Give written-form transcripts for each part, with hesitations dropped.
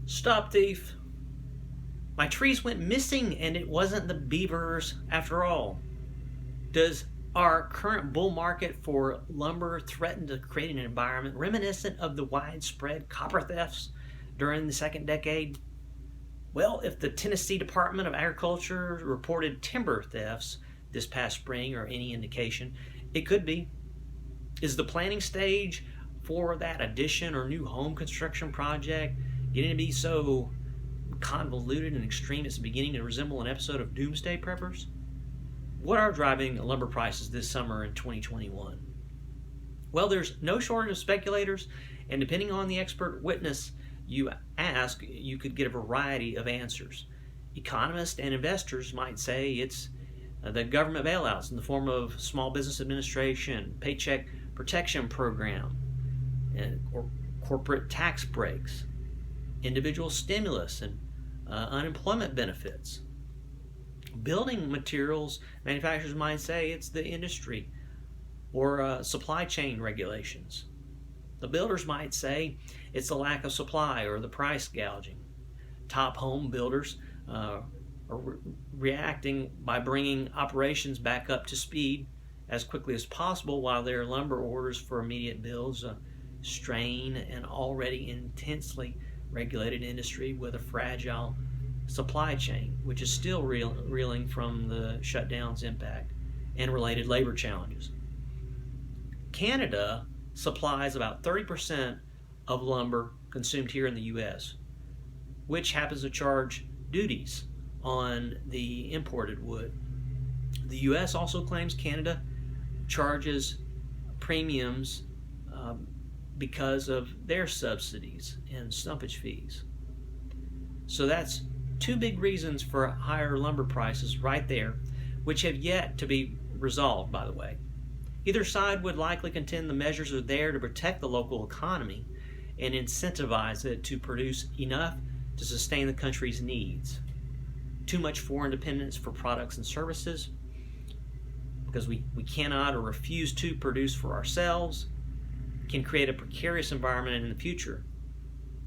Stop thief. My trees went missing and it wasn't the beavers after all. Does our current bull market for lumber threaten to create an environment reminiscent of the widespread copper thefts during the second decade? Well, if the Tennessee Department of Agriculture reported timber thefts this past spring or any indication, it could be. Is the planning stage for that addition or new home construction project getting to be so convoluted and extreme it's beginning to resemble an episode of Doomsday Preppers? What are driving lumber prices this summer in 2021? Well, there's no shortage of speculators, and depending on the expert witness you ask, you could get a variety of answers. Economists and investors might say it's the government bailouts in the form of Small Business Administration, Paycheck Protection Program, or corporate tax breaks, individual stimulus, and unemployment benefits. Building materials manufacturers might say it's the industry or supply chain regulations. The builders might say it's the lack of supply or the price gouging. Top home builders are reacting by bringing operations back up to speed as quickly as possible, while their lumber orders for immediate builds strain an already intensely regulated industry with a fragile supply chain, which is still reeling from the shutdown's impact and related labor challenges. Canada supplies about 30% of lumber consumed here in the U.S., which happens to charge duties on the imported wood. The U.S. also claims Canada charges premiums because of their subsidies and stumpage fees. So that's two big reasons for higher lumber prices right there, which have yet to be resolved, by the way. Either side would likely contend the measures are there to protect the local economy and incentivize it to produce enough to sustain the country's needs. Too much foreign dependence for products and services, because we cannot or refuse to produce for ourselves, can create a precarious environment in the future,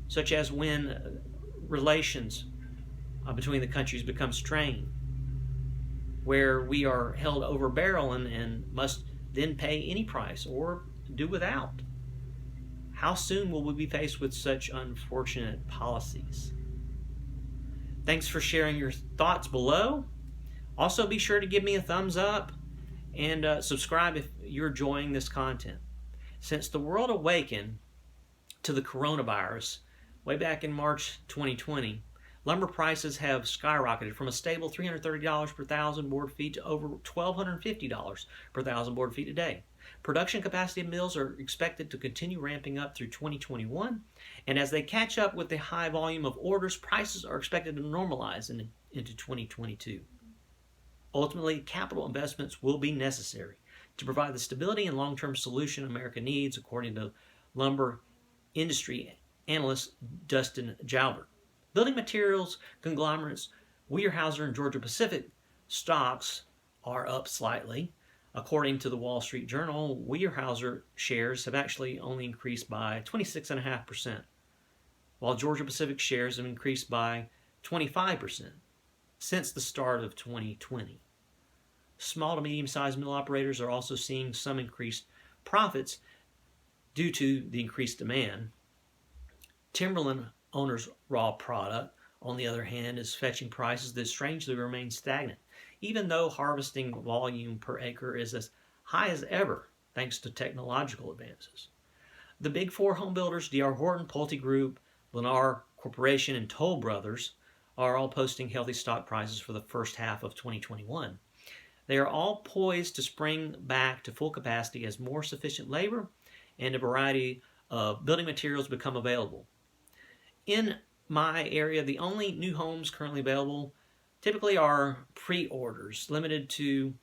such as when relations between the countries become strained, where we are held over barrel and must then pay any price or do without. How soon will we be faced with such unfortunate policies? Thanks for sharing your thoughts below. Also, be sure to give me a thumbs up and subscribe if you're enjoying this content. Since the world awakened to the coronavirus way back in March 2020, lumber prices have skyrocketed from a stable $330 per thousand board feet to over $1,250 per thousand board feet a day. Production capacity of mills are expected to continue ramping up through 2021, and as they catch up with the high volume of orders, prices are expected to normalize into 2022. Ultimately, capital investments will be necessary to provide the stability and long-term solution America needs, according to lumber industry analyst Dustin Jalbert. Building materials conglomerates Weyerhaeuser and Georgia Pacific stocks are up slightly. According to the Wall Street Journal, Weyerhaeuser shares have actually only increased by 26.5%, while Georgia Pacific shares have increased by 25% since the start of 2020. Small to medium-sized mill operators are also seeing some increased profits due to the increased demand. Timberland owners' raw product, on the other hand, is fetching prices that strangely remain stagnant, even though harvesting volume per acre is as high as ever thanks to technological advances. The big four home builders, D.R. Horton, Pulte Group, Lennar Corporation, and Toll Brothers, are all posting healthy stock prices for the first half of 2021. They are all poised to spring back to full capacity as more sufficient labor and a variety of building materials become available. In my area, the only new homes currently available typically are pre-orders, limited to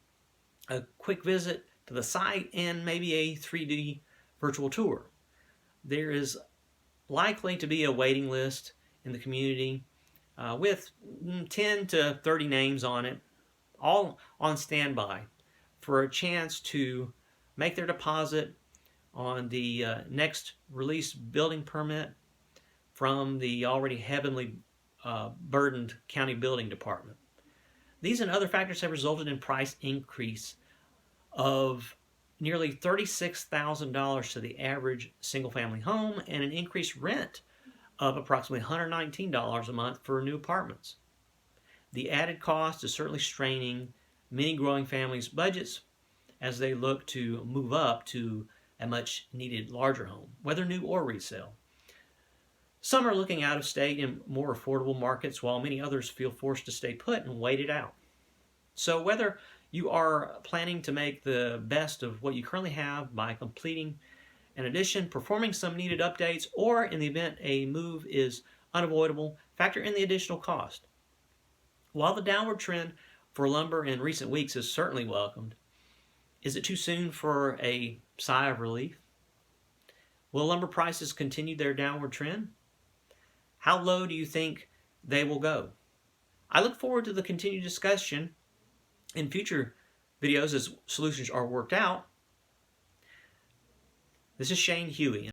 a quick visit to the site and maybe a 3D virtual tour. There is likely to be a waiting list in the community with 10 to 30 names on it, all on standby for a chance to make their deposit on the next release building permit from the already heavily burdened county building department. These and other factors have resulted in price increase of nearly $36,000 to the average single-family home and an increased rent of approximately $119 a month for new apartments. The added cost is certainly straining many growing families' budgets as they look to move up to a much needed larger home, whether new or resale. Some are looking out of state in more affordable markets, while many others feel forced to stay put and wait it out. So whether you are planning to make the best of what you currently have by completing an addition, performing some needed updates, or in the event a move is unavoidable, factor in the additional cost. While the downward trend for lumber in recent weeks is certainly welcomed, is it too soon for a sigh of relief? Will lumber prices continue their downward trend? How low do you think they will go? I look forward to the continued discussion in future videos as solutions are worked out. This is Shane Huey.